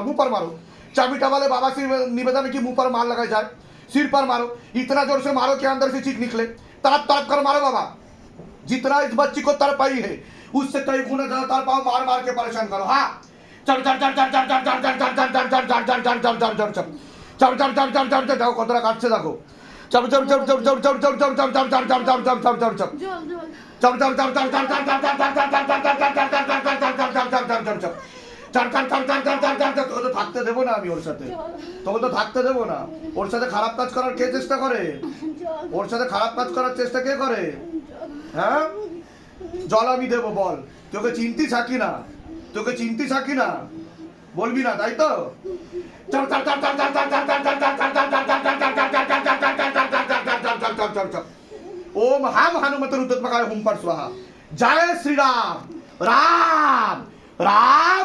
मुंह पर मारो चाबीटा वाले बाबा से निवेदन है कि मुंह पर मार लगाई जाए सिर पर मारो इतना जोर से मारो कि अंदर से चीख निकले तड़प तड़प कर मारो बाबा जितना इस बच्ची को तड़पाई है उससे कई गुना ज्यादा तड़पाओ मार मार के परेशान करो हाँ যাও কতটা কাটছে দেখো চাপ চাপ চাপ চাপ চাপ চাপ চাপ চাপ চাপ চাপ চাপ চাপ চাপ চাপ চাপ চাপ তোকে তো থাকতে দেবো না আমি ওর সাথে তোকে তো থাকতে দেবো না ওর সাথে খারাপ কাজ করার কে চেষ্টা করে ওর সাথে খারাপ কাজ করার চেষ্টা কে করে হ্যাঁ জল আমি দেবো বল তোকে চিনতি থাকি না তোকে চিনতি থাকি না বলবি না তাই তো ओम हम हनुमत रुद्रत्मकाय हुम पर स्वाहा जय श्री राम राम राम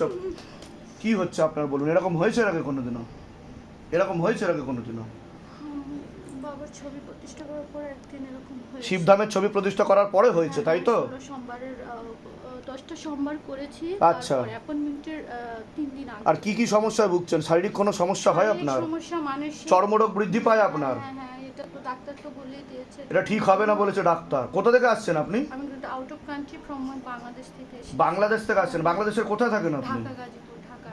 চপ। কি হচ্ছে আপনার বলুন? এরকম হয়েছে এর আগে কোনোদিনও? এরকম হয়েছে এর আগে কোনোদিনও? বাবার ছবি প্রতিষ্ঠা করার পর একদিন এরকম হয়েছে। শিবধামের ছবি প্রতিষ্ঠা করার পরে হয়েছে, তাই তো? 16 সোমবারের 10টা সোমবার করেছি। আচ্ছা। তারপর অ্যাপয়েন্টমেন্টের 3 দিন আগে। আর কি কি সমস্যায় ভুগছেন? শারীরিক কোনো সমস্যা হয় আপনার? সমস্যা মানসিক চর্মরোগ বৃদ্ধি পায় আপনার? হ্যাঁ, এটা তো ডাক্তার তো বলেই দিয়েছে। এটা ঠিক হবে না বলেছে ডাক্তার। কোথা থেকে আসছেন আপনি? আমি কিন্তু out of country from Bangladesh থেকে এসেছি। বাংলাদেশ থেকে আসছেন। বাংলাদেশের কোথায় থাকেন আপনি? ঢাকা, গাজীপুর, ঢাকা।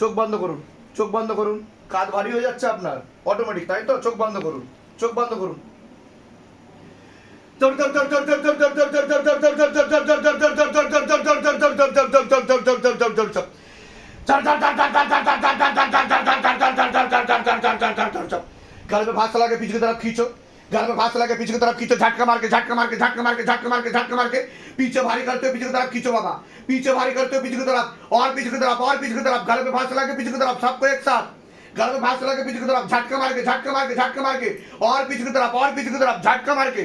চোখ বন্ধ করুন, চোখ বন্ধ করুন। কাঁধ ভারী হয়ে যাচ্ছে আপনার অটোমেটিক, তাই তো? চোখ বন্ধ করুন, চোখ বন্ধ করুন। गल में भाग चला के पीछे की तरफ खींचो, गल में भाग चला के पीछे की तरफ खींचो, झटका मार के झटका मार के झटका मार के झटका मार के झटका मार के पीछे भारी करते हुए पीछे की तरफ खींचो बाबा, पीछे भारी करते हुए पीछे की तरफ और पीछे की तरफ और पीछे की तरफ। गल में भाग चला के पीछे की तरफ, सबको एक साथ। गल में भाग चला के पीछे की तरफ, झटका मार के झटका मार के झटका मार के और पीछे की तरफ और पीछे की तरफ, झटका मार के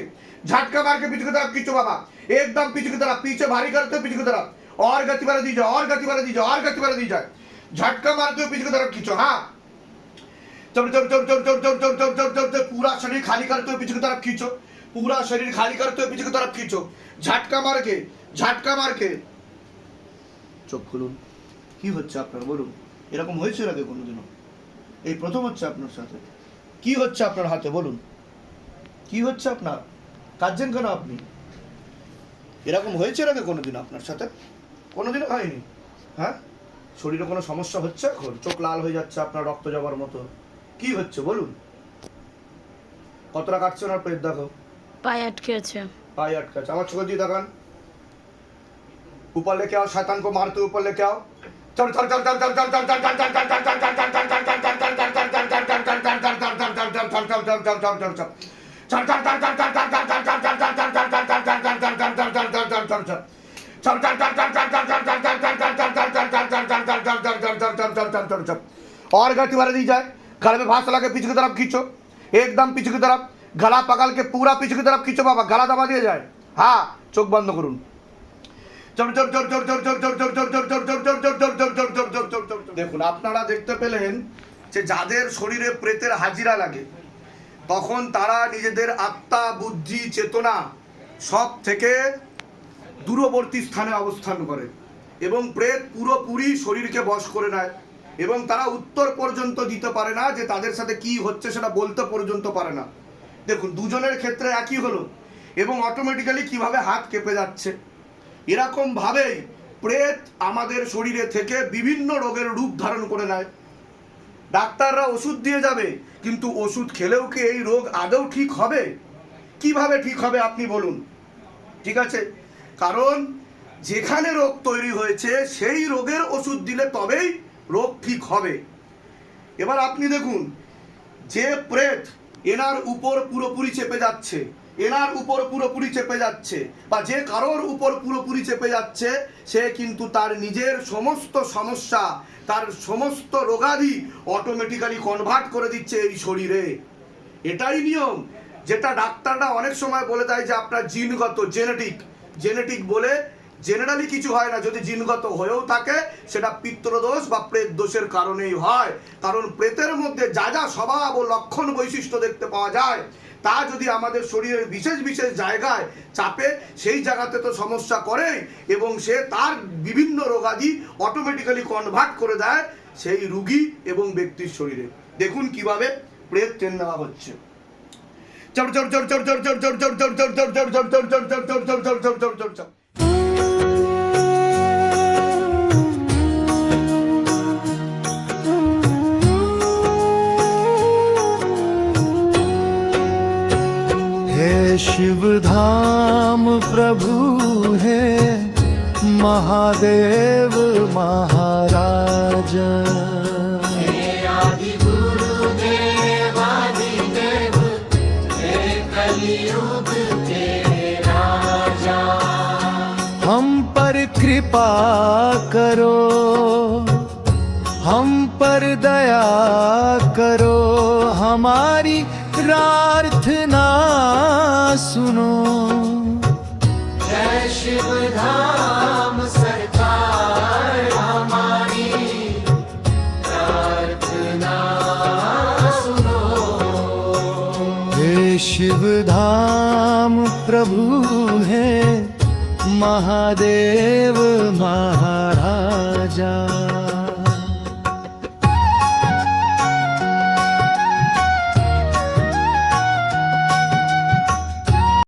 पीछे की तरफ खींचो बाबा, एकदम पीछे की तरफ। पीछे भारी करते हुए पीछे की तरफ और गति बढ़ा दीजिए, और गति बढ़ा दीजिए, और गति बढ़ा दीजिए। झटका मारते हुए पीछे की तरफ खींचो। हाँ, पूरा शरीर खाली करते हुए पीछे की तरफ खींचो, पूरा शरीर खाली करते हुए पीछे की तरफ खींचो। झटका मार के, झटका मार के। চোখ খুলুন। কি হচ্ছে আপনার বলুন? এরকম হয়েছে এর আগে কোনোদিনও? এই প্রথম হচ্ছে আপনার সাথে? কি হচ্ছে আপনার হাতে বলুন? কি হচ্ছে আপনার? কাঁদছেন কেন আপনি? এরকম হয়েছে এর আগে কোনোদিন আপনার সাথে? কোনোদিনও হয়নি? হ্যাঁ, শরীরে কোনো সমস্যা হচ্ছে এখন? চোখ লাল হয়ে যাচ্ছে আপনার, রক্ত যাবার মতো, কি হচ্ছে বলুন? কতটা কাটছে ওনার পেট দেখো, পায়ে আটকে আছে। पाए अटका। আমার চোখে দিয়ে দেখান। ऊपर लेके आओ, शैतान को मारते ऊपर लेके आओ। चल चल चल चल चल चल चल चल चल चल चल चल चल चल चल और गति बढ़ा दी जाए। गले में भाग चला के पीछे की तरफ खींचो, एकदम पीछे की तरफ। गला पकड़ के पूरा पीछे की तरफ खींचो बाबा, गला दबा दिया जाए। हाँ, चोख बंद करूँ। দেখুন, আপনারা দেখতে পেলেন যে যাদের শরীরে প্রেতের হাজিরা লাগে তখন তারা নিজেদের আত্মা, বুদ্ধি, চেতনা সব থেকে দূরবর্তী স্থানে অবস্থান করে এবং প্রেত পুরোপুরি শরীরকে বশ করে নেয় এবং তারা উত্তর পর্যন্ত দিতে পারে না, যে তাদের সাথে কি হচ্ছে সেটা বলতে পর্যন্ত পারে না। দেখুন, দুজনের ক্ষেত্রে একই হলো এবং অটোমেটিক্যালি কিভাবে হাত কেঁপে যাচ্ছে। এরকম ভাবেই প্রেত আমাদের শরীরে থেকে বিভিন্ন রোগের রূপ ধারণ করে নেয়। ডাক্তাররা ওষুধ দিয়ে যাবে, কিন্তু ওষুধ খেলেও কি এই রোগ আদৌ ঠিক হবে? কিভাবে ঠিক হবে আপনি বলুন? ঠিক আছে, কারণ যেখানে রোগ তৈরি হয়েছে সেই রোগের ওষুধ দিলে তবেই রোগ ঠিক হবে। এবার আপনি দেখুন, যে প্রেত এনার উপর পুরোপুরি চেপে যাচ্ছে, এনার উপর পুরোপুরি চেপে যাচ্ছে বা যে কারোর উপর পুরোপুরি চেপে যাচ্ছে, সে কিন্তু তার নিজের সমস্ত সমস্যা, তার সমস্ত রোগাদি অটোমেটিক্যালি কনভার্ট করে দিচ্ছে এই শরীরে। এটাই নিয়ম, যেটা ডাক্তাররা অনেক সময় বলে দেয় যে আপনার জিনগত, জেনেটিক বলে জেনারেলি কিছু হয় না। যদি জিনগত হয়েও থাকে সেটা পিতৃদোষ বা প্রেত দোষের কারণেই হয়। কারণ প্রেতের মধ্যে যা যা স্বভাব ও লক্ষণ বৈশিষ্ট্য দেখতে পাওয়া যায় তা যদি আমাদের শরীরের বিশেষ বিশেষ জায়গায় চাপে, সেই জায়গাতে তো সমস্যা করে এবং সে তার বিভিন্ন রোগাদি অটোমেটিক্যালি কনভার্ট করে দেয় সেই রোগী এবং ব্যক্তির শরীরে। দেখুন কিভাবে প্রেত ট্রেন নেওয়া হচ্ছে। शिव धाम प्रभु है महादेव महाराज। आदि गुरुदेव आदिदेव हे कलियुग के राजा। हम पर कृपा करो, हम पर दया करो, हमारी प्रार्थना सुनो। जय शिव धाम सरकार, हमारी प्रार्थना सुनो। हे शिव धाम प्रभु है महादेव महाराजा।